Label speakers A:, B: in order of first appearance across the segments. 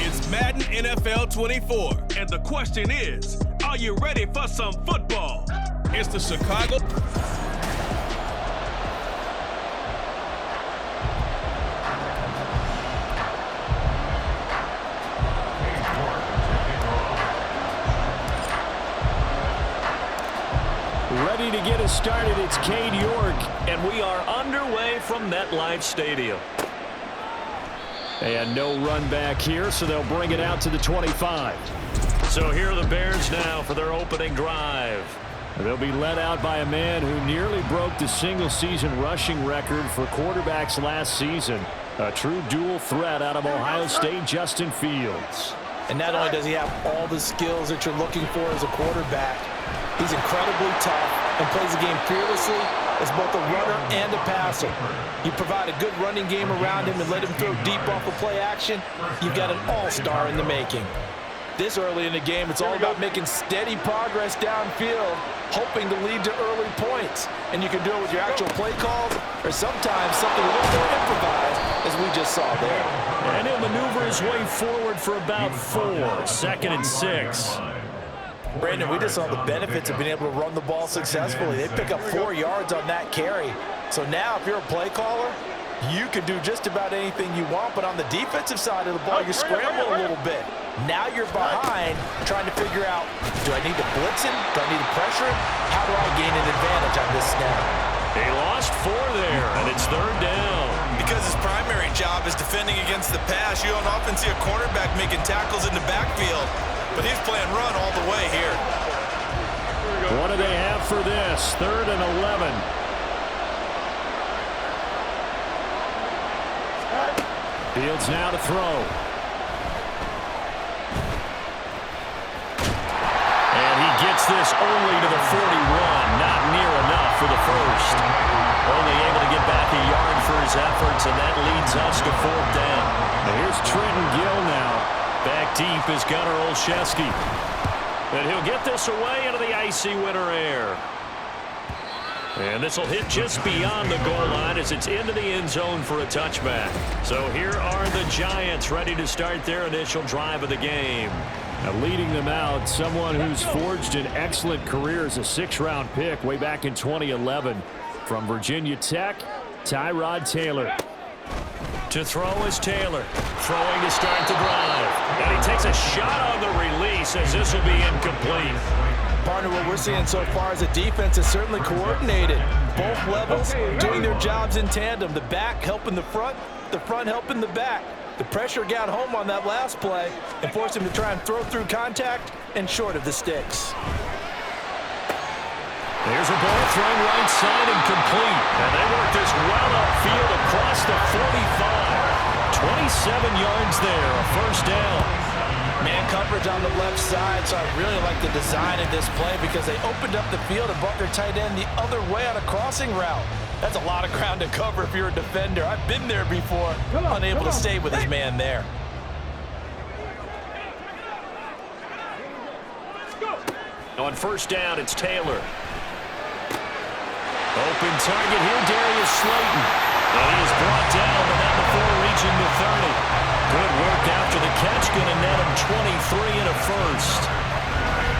A: It's Madden NFL 24, and the question is, are you ready for some football? It's the Chicago...
B: Ready to get us started, it's Cade York, and we are underway from MetLife Stadium. And no run back here, so they'll bring it out to the 25. So here are the Bears now for their opening drive. They'll be led out by a man who nearly broke the single-season rushing record for quarterbacks last season. A true dual threat out of Ohio State, Justin Fields.
C: And not only does he have all the skills that you're looking for as a quarterback, he's incredibly tough and plays the game fearlessly as both a runner and a passer. You provide a good running game around him and let him throw deep off of play action, you've got an all-star in the making. This early in the game, it's all about making steady progress downfield, hoping to lead to early points. And you can do it with your actual play calls or sometimes something a little more improvised, as we just saw there.
B: And he'll maneuver his way forward for about 4, 2nd and 6.
C: Brandon, we just saw the benefits of being able to run the ball successfully. They pick up 4 yards on that carry. So now if you're a play caller, you can do just about anything you want, but on the defensive side of the ball, you scramble a little bit. Now you're behind, trying to figure out, do I need to blitz him? Do I need to pressure him? How do I gain an advantage on this snap?
B: He lost 4 there, and it's 3rd down.
D: Because his primary job is defending against the pass, you don't often see a cornerback making tackles in the backfield. But he's playing run all the way here.
B: What do they have for this? 3rd and 11. Fields now to throw. And he gets this only to the 41. Not near enough for the first. Only able to get back a yard for his efforts, and that leads us to 4th down. And here's Trenton Gill now. Back deep is Gunnar Olszewski. And he'll get this away into the icy winter air. And this will hit just beyond the goal line as it's into the end zone for a touchback. So here are the Giants ready to start their initial drive of the game. Now leading them out, someone who's forged an excellent career as a 6th-round pick way back in 2011 from Virginia Tech, Tyrod Taylor. To throw is Taylor. Throwing to start the drive. And he takes a shot on the release as this will be incomplete.
C: Partner, what we're seeing so far as a defense is certainly coordinated. Both levels doing their jobs in tandem. The back helping the front helping the back. The pressure got home on that last play and forced him to try and throw through contact and short of the sticks.
B: There's a ball thrown right side and complete. And they work this well upfield across the 45. 27 yards there, a 1st down.
C: Man coverage on the left side, so I really like the design of this play because they opened up the field and brought their tight end the other way on a crossing route. That's a lot of ground to cover if you're a defender. I've been there before, unable to stay with his man there.
B: On 1st down, it's Taylor. Open target here, Darius Slayton. And he is brought down, but not before reaching the 30. Good work after the catch, going to net him 23 and a 1st.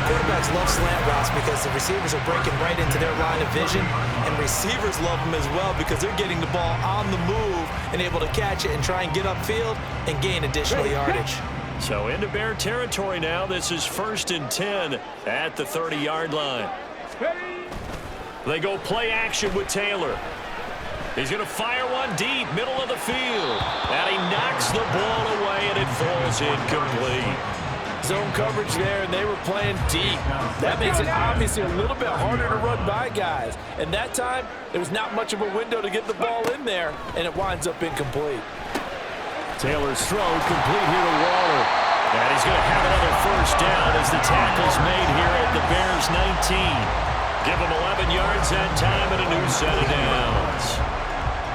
C: Quarterbacks love slant routes because the receivers are breaking right into their line of vision, and receivers love them as well because they're getting the ball on the move and able to catch it and try and get upfield and gain additional yardage.
B: So into Bear territory now. This is 1st and 10 at the 30-yard line. They go play action with Taylor. He's going to fire one deep, middle of the field. And he knocks the ball away, and it falls incomplete.
C: Zone coverage there, and they were playing deep. That makes it obviously a little bit harder to run by guys. And that time, there was not much of a window to get the ball in there, and it winds up incomplete.
B: Taylor's throw complete here to Waller. And he's going to have another 1st down as the tackle's made here at the Bears 19. Give him 11 yards that time and a new set of downs.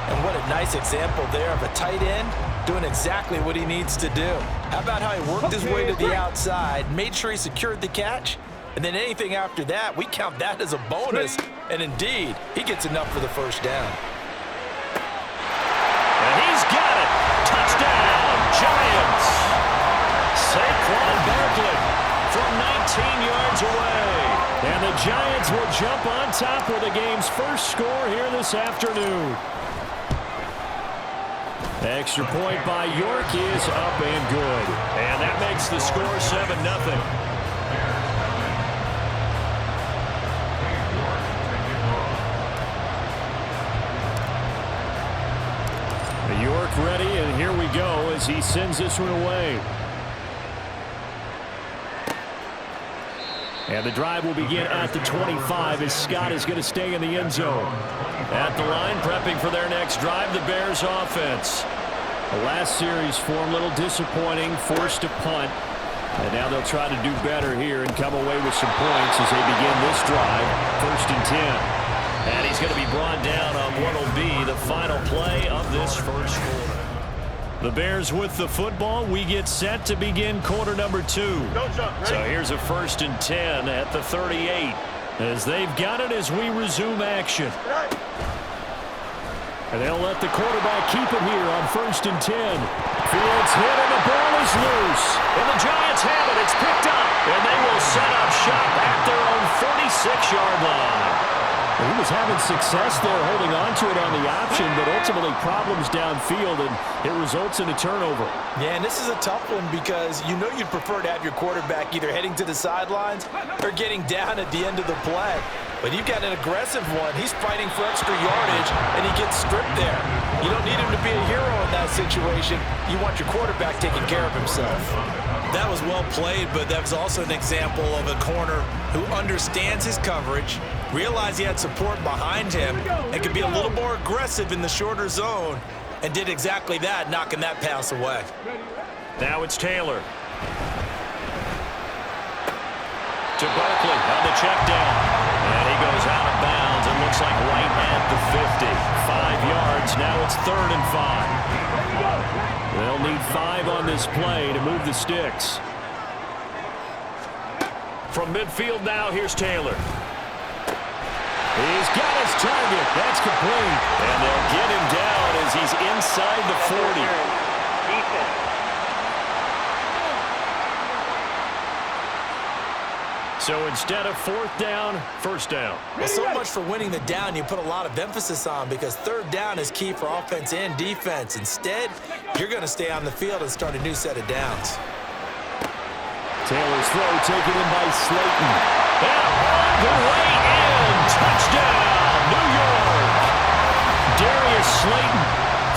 C: And what a nice example there of a tight end doing exactly what he needs to do. How about how he worked his way to the outside, made sure he secured the catch, and then anything after that, we count that as a bonus. And indeed, he gets enough for the 1st down.
B: And he's got it. Touchdown, Giants. the Giants will jump on top with the game's first score here this afternoon. Extra point by York is up and good. And that makes the score 7-0. York ready, and here we go as he sends this one away. And the drive will begin at the 25 as Scott is going to stay in the end zone. At the line, prepping for their next drive, the Bears offense. The last series form a little disappointing, forced to punt. And now they'll try to do better here and come away with some points as they begin this drive, 1st and 10. And he's going to be brought down on what will be the final play of this first quarter. The Bears with the football. We get set to begin quarter number 2. So here's a 1st and 10 at the 38 as they've got it as we resume action. And they'll let the quarterback keep it here on 1st and 10. Fields hit and the ball is loose. And the Giants have it. It's picked up. And they will set up shop at their own 46-yard line. He was having success there holding on to it on the option, but ultimately problems downfield, and it results in a turnover.
C: Yeah, and this is a tough one because you know you'd prefer to have your quarterback either heading to the sidelines or getting down at the end of the play. But you've got an aggressive one. He's fighting for extra yardage, and he gets stripped there. You don't need him to be a hero in that situation. You want your quarterback taking care of himself.
D: That was well played, but that was also an example of a corner who understands his coverage, realized he had support behind him, and could be a little more aggressive in the shorter zone, and did exactly that, knocking that pass away.
B: Now it's Taylor. To Barkley on the check down. And he goes out of bounds. It looks like right at the 50. 5 yards. Now it's 3rd and 5. They'll need 5 on this play to move the sticks. From midfield now, here's Taylor. He's got his target. That's complete. And they'll get him down as he's inside the 40. So instead of 4th down, 1st down.
C: Well, so much for winning the down you put a lot of emphasis on because 3rd down is key for offense and defense. Instead, you're going to stay on the field and start a new set of downs.
B: Taylor's throw taken in by Slayton. And on the way in, touchdown, New York. Darius Slayton,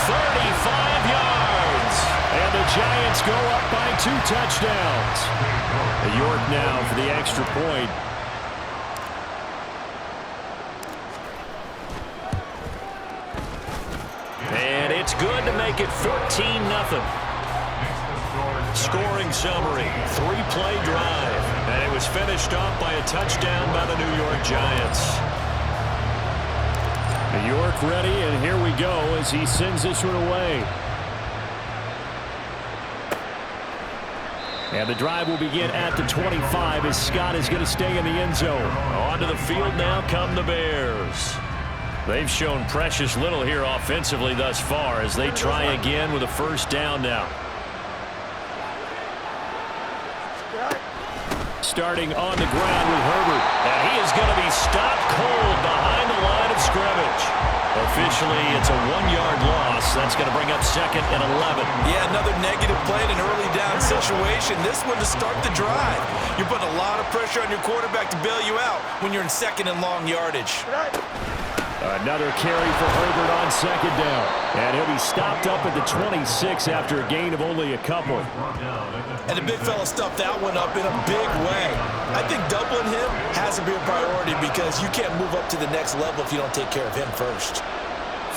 B: 35 yards. And the Giants go up by 2 touchdowns. York now for the extra point. And it's good to make it 14-0. Scoring summary, 3-play drive. And it was finished off by a touchdown by the New York Giants. York ready, and here we go as he sends this one away. And the drive will begin at the 25 as Scott is going to stay in the end zone. Onto the field now come the Bears. They've shown precious little here offensively thus far as they try again with a 1st down now. Starting on the ground with Herbert. And he is going to be stopped cold behind the line of scrimmage. Officially, it's a 1-yard loss. That's going to bring up 2nd and 11.
C: Yeah, another negative play in an early down situation. This one to start the drive. You're putting a lot of pressure on your quarterback to bail you out when you're in 2nd and long yardage.
B: Another carry for Herbert on 2nd down. And he'll be stopped up at the 26 after a gain of only a couple.
C: And the big fella stuffed that one up in a big way. I think doubling him has to be a priority because you can't move up to the next level if you don't take care of him first.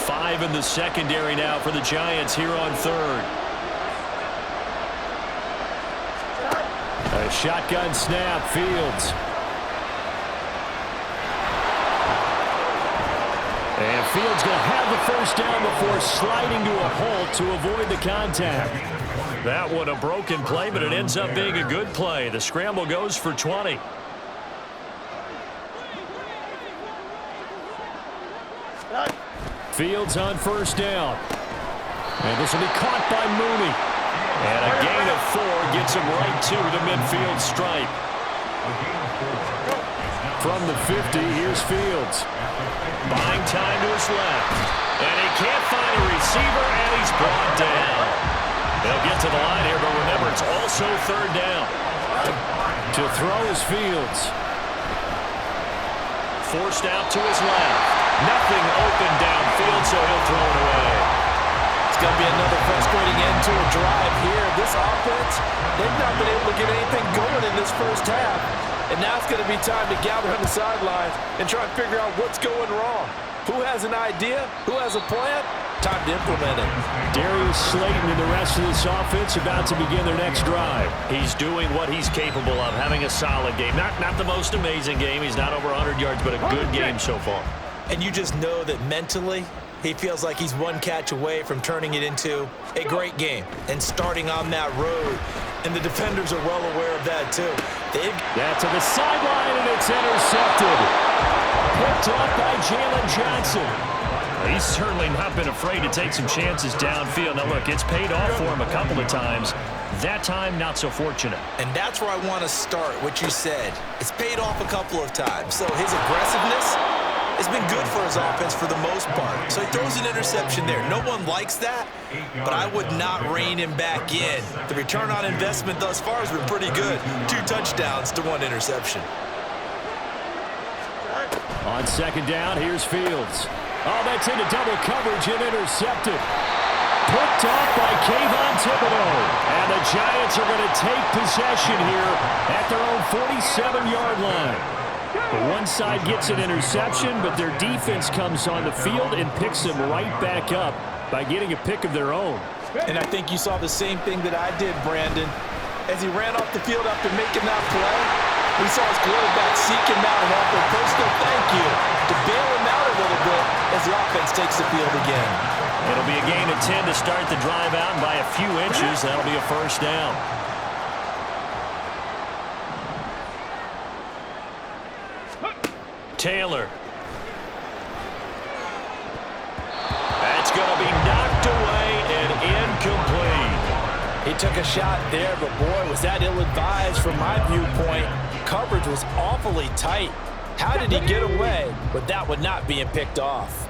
B: 5 in the secondary now for the Giants here on 3rd. A shotgun snap, Fields. And Fields going to have the 1st down before sliding to a halt to avoid the contact. That one a broken play, but it ends up being a good play. The scramble goes for 20. Fields on 1st down. And this will be caught by Mooney. And a gain of 4 gets him right to the midfield stripe. From the 50, here's Fields. Buying time to his left. And he can't find a receiver, and he's brought down. They'll get to the line here, but remember, it's also third down. To throw is Fields. Forced out to his left. Nothing open downfield, so he'll throw it away.
C: It's going to be another frustrating end to a drive here. This offense, they've not been able to get anything going in this first half. And now it's going to be time to gather on the sidelines and try and figure out what's going wrong. Who has an idea? Who has a plan? Time to implement it.
B: Darius Slayton and the rest of this offense about to begin their next drive. He's doing what he's capable of, having a solid game. Not the most amazing game. He's not over 100 yards, but a good game so far.
D: And you just know that mentally, he feels like he's one catch away from turning it into a great game and starting on that road. And the defenders are well aware of that, too.
B: That's to the sideline, and it's intercepted. Picked off by Jalen Johnson. He's certainly not been afraid to take some chances downfield. Now, look, it's paid off for him a couple of times. That time, not so fortunate.
D: And that's where I want to start, what you said. It's paid off a couple of times. So his aggressiveness has been good for his offense for the most part. So he throws an interception there. No one likes that, but I would not rein him back in. The return on investment thus far has been pretty good. 2 touchdowns to 1 interception.
B: On second down, here's Fields. Oh, that's into double coverage and intercepted. Picked off by Kayvon Thibodeau. And the Giants are going to take possession here at their own 47-yard line. The one side gets an interception, but their defense comes on the field and picks them right back up by getting a pick of their own.
C: And I think you saw the same thing that I did, Brandon. As he ran off the field after making that play, we saw his quarterback seek him out and offer a personal thank you to bail him out a little bit as the offense takes the field again.
B: It'll be a gain of 10 to start the drive out, and by a few inches, that'll be a first down. Taylor. That's going to be knocked away and incomplete.
C: He took a shot there, but boy, was that ill-advised from my viewpoint. Coverage was awfully tight. How did he get away with that one not being picked off?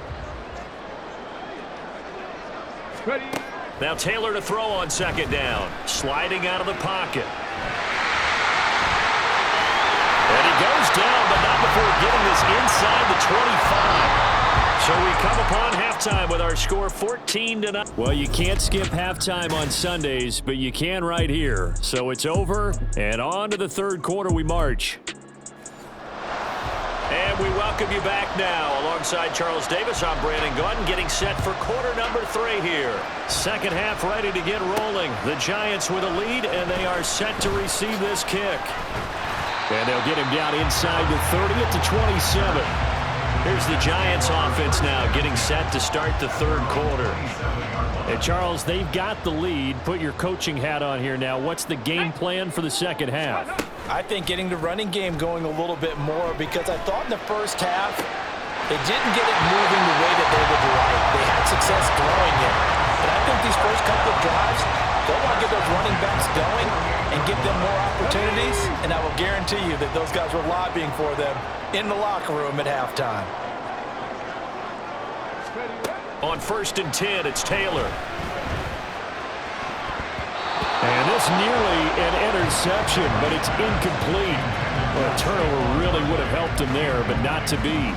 B: Now Taylor to throw on second down. Sliding out of the pocket. And he goes down, but not before getting this inside the 25. So we come upon halftime with our score 14-9. Well, you can't skip halftime on Sundays, but you can right here. So it's over, and on to the third quarter we march. And we welcome you back now. Alongside Charles Davis, I'm Brandon Gaudin, getting set for quarter number 3 here. Second half ready to get rolling. The Giants with a lead, and they are set to receive this kick. And they'll get him down inside the 30 at the 27. Here's the Giants offense now getting set to start the third quarter. And Charles, they've got the lead. Put your coaching hat on here now. What's the game plan for the second half?
C: I think getting the running game going a little bit more, because I thought in the first half they didn't get it moving the way that they would like. They had success throwing it. But I think these first couple of drives, they'll want to get those running backs going and give them more opportunities, and I will guarantee you that those guys were lobbying for them in the locker room at halftime.
B: On 1st and 10, it's Taylor. And this nearly an interception, but it's incomplete. Well, a turnover really would have helped him there, but not to be.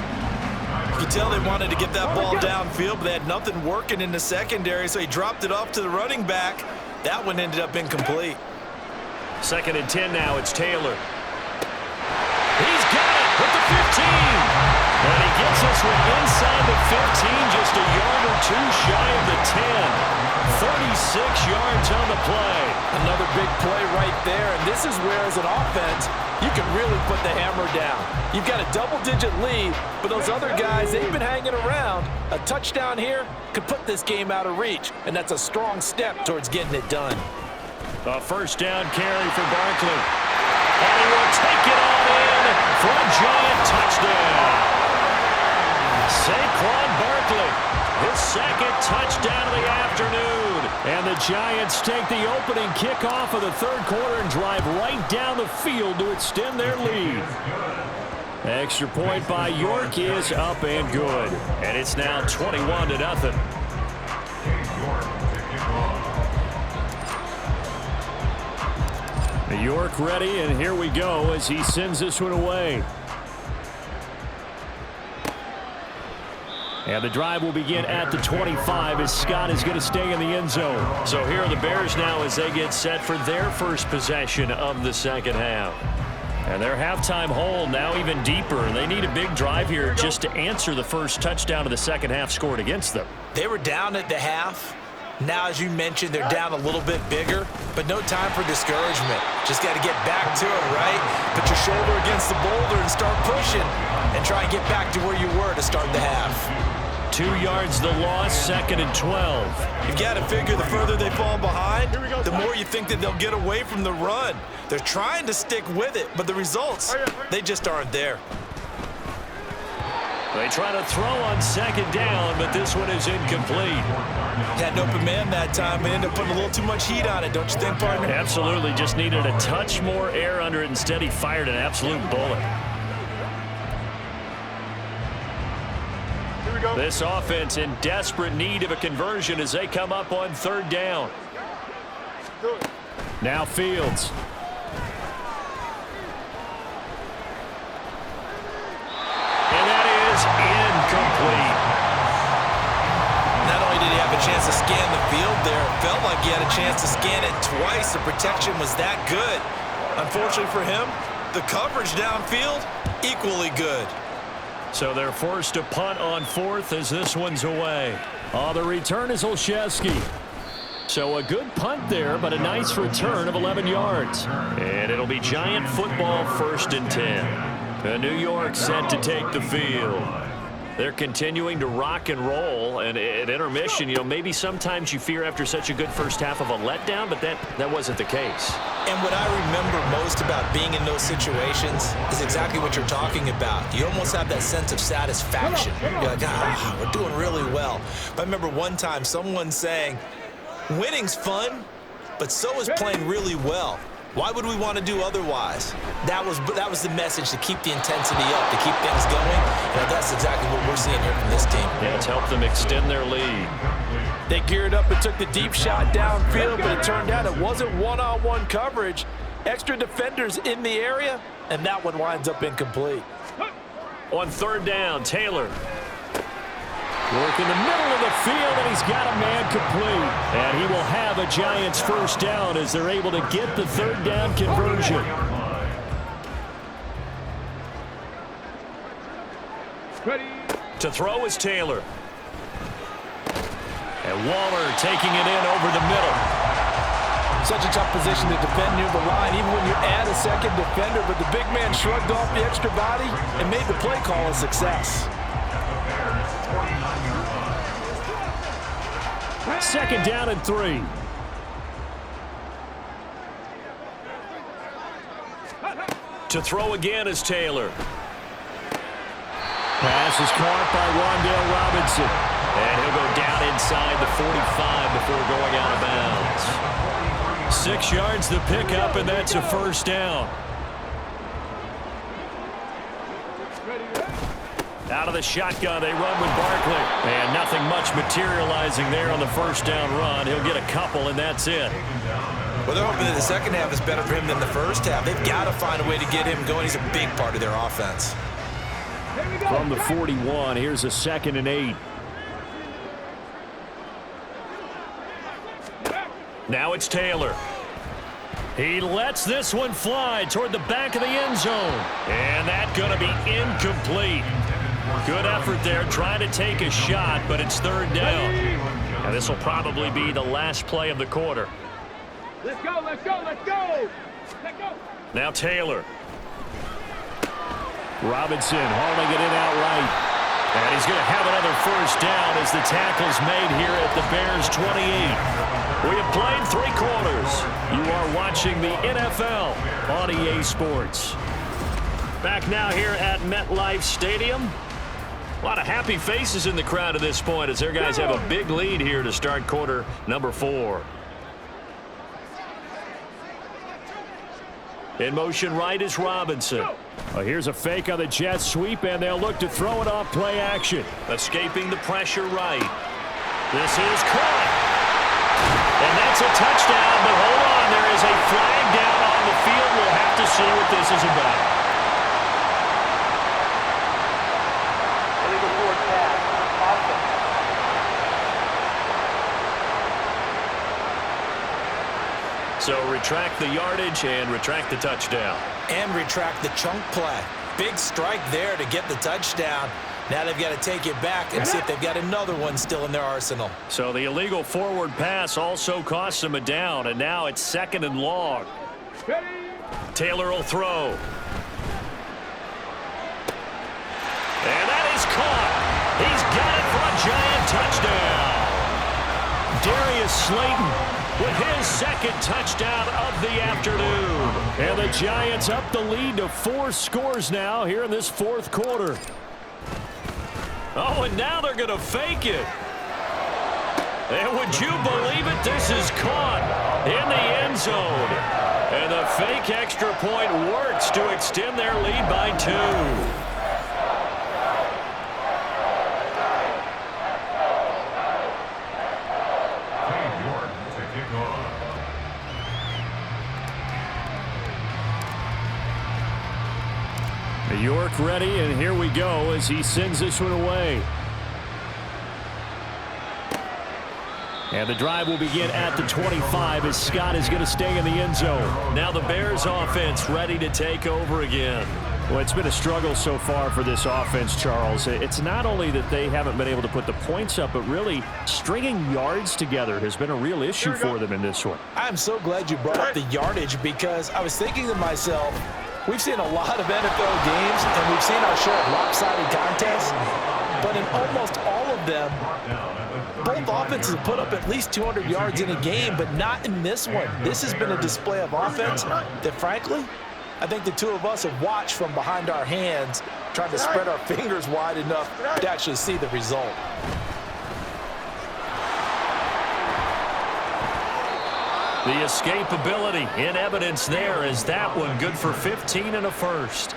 D: You could tell they wanted to get that ball downfield, but they had nothing working in the secondary, so he dropped it off to the running back. That one ended up incomplete.
B: 2nd and 10 now, it's Taylor. He's got it with the 15. And he gets this one inside the 15, just a yard or two shy of the 10. 36 yards on the play.
C: Another big play right there, and this is where, as an offense, you can really put the hammer down. You've got a double-digit lead, but those other guys, they've been hanging around. A touchdown here could put this game out of reach, and that's a strong step towards getting it done.
B: A first down carry for Barkley. And he will take it all in for a Giant touchdown. Saquon Barkley. his second touchdown of the afternoon. And the Giants take the opening kickoff of the third quarter and drive right down the field to extend their lead. Extra point by York is up and good. And it's now 21-0. York ready, and here we go as he sends this one away. And the drive will begin at the 25 as Scott is going to stay in the end zone. So here are the Bears now as they get set for their first possession of the second half. And their halftime hole now even deeper. They need a big drive here just to answer the first touchdown of the second half scored against them.
D: They were down at the half. Now, as you mentioned, they're down a little bit bigger, but no time for discouragement. Just got to get back to it, right? Put your shoulder against the boulder and start pushing and try and get back to where you were to start the half.
B: 2 yards the loss, 2nd and 12.
D: You've got to figure the further they fall behind, the more you think that they'll get away from the run. They're trying to stick with it, but the results, they just aren't there.
B: They try to throw on second down, but this one is incomplete.
D: Had an open man that time, but ended up putting a little too much heat on it, don't you think, partner?
B: Absolutely. Just needed a touch more air under it. Instead, he fired an absolute bullet. This offense in desperate need of a conversion as they come up on third down. Now Fields. And that is incomplete.
D: Not only did he have a chance to scan the field there, it felt like he had a chance to scan it twice. The protection was that good. Unfortunately for him, the coverage downfield, equally good.
B: So they're forced to punt on fourth as this one's away. The return is Olszewski. So a good punt there, but a nice return of 11 yards. And it'll be Giant football, 1st and 10. New York set to take the field. They're continuing to rock and roll, and at intermission, you know, maybe sometimes you fear after such a good first half of a letdown, but that wasn't the case.
D: And what I remember most about being in those situations is exactly what you're talking about. You almost have that sense of satisfaction. You're like, we're doing really well. But I remember one time someone saying, winning's fun, but so is playing really well. Why would we want to do otherwise? That was the message, to keep the intensity up, to keep things going. And that's exactly what we're seeing here from this team.
B: Yeah, it's helped them extend their lead.
C: They geared up and took the deep shot downfield, but it turned out it wasn't one-on-one coverage. Extra defenders in the area, and that one winds up incomplete.
B: On third down, Taylor. Work in the middle of the field, and he's got a man complete. And he will have a Giants first down as they're able to get the third down conversion. To throw is Taylor. And Waller taking it in over the middle.
C: Such a tough position to defend near the line, even when you add a second defender, but the big man shrugged off the extra body and made the play call a success.
B: 2nd down and 3. To throw again is Taylor. Pass is caught by Wan'Dale Robinson. And he'll go down inside the 45 before going out of bounds. 6 yards the pickup, and that's a first down. Out of the shotgun, they run with Barkley. And nothing much materializing there on the first down run. He'll get a couple, and that's it.
D: Well, they're hoping that the second half is better for him than the first half. They've got to find a way to get him going. He's a big part of their offense.
B: From the 41, here's a 2nd and 8. Now it's Taylor. He lets this one fly toward the back of the end zone. And that's going to be incomplete. Good effort there, trying to take a shot, but it's third down. And this will probably be the last play of the quarter.
E: Let's go, let's go, let's go! Let's go!
B: Now Taylor. Robinson hauling it in outright. And he's going to have another first down as the tackle's made here at the Bears 28. We have played 3 quarters. You are watching the NFL on EA Sports. Back now here at MetLife Stadium. A lot of happy faces in the crowd at this point as their guys have a big lead here to start quarter number 4. In motion right is Robinson.
F: Well, here's a fake on the jet sweep, and they'll look to throw it off play action.
B: Escaping the pressure right. This is caught. And that's a touchdown, but hold on. There is a flag down on the field. We'll have to see what this is about. So retract the yardage and retract the touchdown.
C: And retract the chunk play. Big strike there to get the touchdown. Now they've got to take it back and see if they've got another one still in their arsenal.
B: So the illegal forward pass also costs them a down, and now it's 2nd and long. Taylor will throw. And that is caught. He's got it for a giant touchdown. Darius Slayton with his 2nd touchdown of the afternoon.
F: And the Giants up the lead to 4 scores now here in this 4th quarter.
B: Oh, and now they're going to fake it. And would you believe it? This is caught in the end zone. And the fake extra point works to extend their lead by 2.
F: York ready, and here we go as he sends this one away. And the drive will begin at the 25 as Scott is going to stay in the end zone.
B: Now the Bears offense ready to take over again.
F: Well, it's been a struggle so far for this offense, Charles. It's not only that they haven't been able to put the points up, but really stringing yards together has been a real issue for them in this one.
C: I'm so glad you brought up the yardage because I was thinking to myself, we've seen a lot of NFL games, and we've seen our share of lopsided contests, but in almost all of them, both offenses have put up at least 200 yards in a game, but not in this one. This has been a display of offense that, frankly, I think the two of us have watched from behind our hands, trying to spread our fingers wide enough to actually see the result.
B: The escapability in evidence there is that one good for 15 and a first.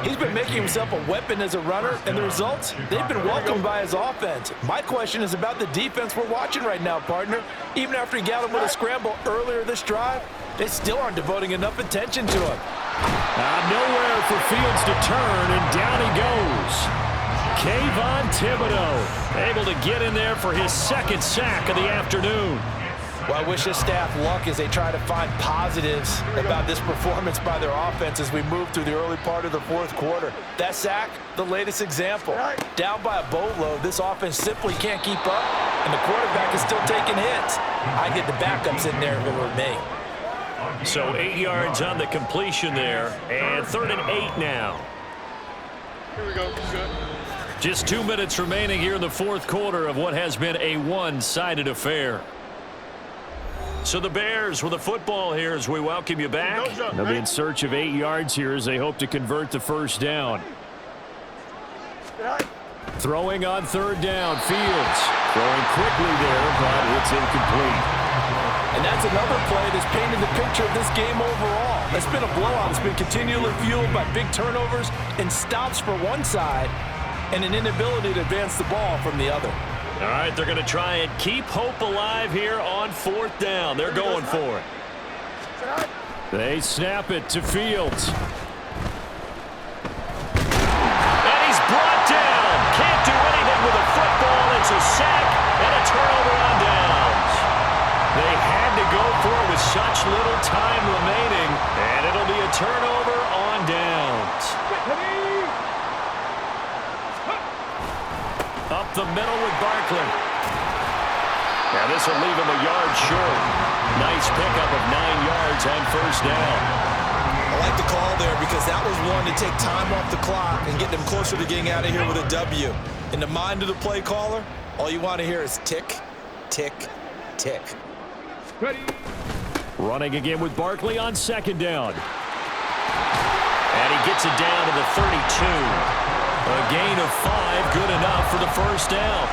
C: He's been making himself a weapon as a runner, and the results, they've been welcomed by his offense. My question is about the defense we're watching right now, partner. Even after he got him with a scramble earlier this drive, they still aren't devoting enough attention to him.
F: Nowhere for Fields to turn, and down he goes. Kayvon Thibodeau able to get in there for his 2nd sack of the afternoon.
C: Well, I wish this staff luck as they try to find positives about this performance by their offense as we move through the early part of the 4th quarter. That sack, the latest example. Down by a boatload, this offense simply can't keep up, and the quarterback is still taking hits. I'd get the backups in there if it were me.
B: So 8 yards on the completion there, and 3rd and 8 now.
E: Here we go. Good.
B: Just 2 minutes remaining here in the 4th quarter of what has been a one-sided affair. So the Bears with the football here as we welcome you back.
F: They'll be in search of 8 yards here as they hope to convert the first down. Throwing on 3rd down, Fields. Throwing quickly there, but it's incomplete.
C: And that's another play that's painted the picture of this game overall. It's been a blowout. It's been continually fueled by big turnovers and stops for one side and an inability to advance the ball from the other.
B: All right, they're going to try and keep hope alive here on 4th down. They're going for it.
F: They snap it to Fields.
B: And he's brought down. Can't do anything with a football. It's a sack and a turnover on downs. They had to go for it with such little time remaining, and it'll be a turnover on downs. Up the middle with Barkley. Now this will leave him a yard short. Nice pickup of 9 yards on 1st down.
C: I like the call there because that was one to take time off the clock and get them closer to getting out of here with a W. In the mind of the play caller, all you want to hear is tick, tick, tick.
E: Ready.
F: Running again with Barkley on 2nd down.
B: And he gets it down to the 32. A gain of 5, good enough for the first down.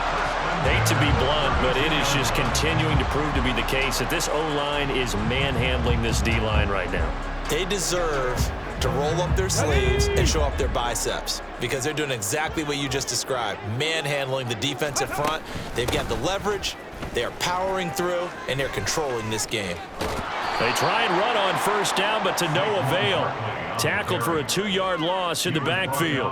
B: Hate to be blunt, but it is just continuing to prove to be the case that this O-line is manhandling this D-line right now.
D: They deserve to roll up their sleeves and show up their biceps because they're doing exactly what you just described, manhandling the defensive front. They've got the leverage, they're powering through, and they're controlling this game.
F: They try and run on first down, but to no avail. Tackled for a 2-yard loss in the backfield.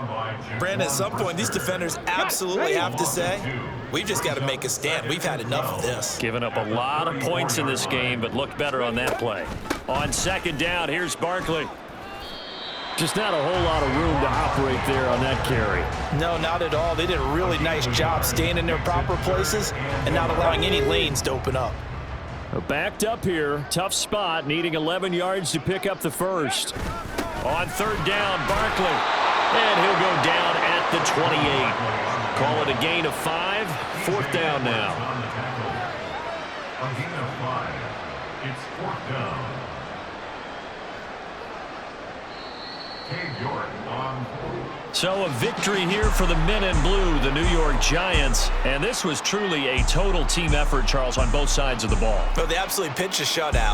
D: Brandon, at some point, these defenders absolutely have to say, we've just got to make a stand. We've had enough of this.
F: Given up a lot of points in this game, but looked better on that play. On second down, here's Barkley. Just not a whole lot of room to operate there on that carry.
C: No, not at all. They did a really nice job staying in their proper places and not allowing any lanes to open up.
F: Backed up here. Tough spot, needing 11 yards to pick up the first. On third down, Barkley. And he'll go down at the 28. Call it a gain of 5. Fourth down now.
G: A gain of 5. It's fourth down.
F: So a victory here for the men in blue, the New York Giants. And this was truly a total team effort, Charles, on both sides of the ball.
D: But they absolutely pitched a shutout.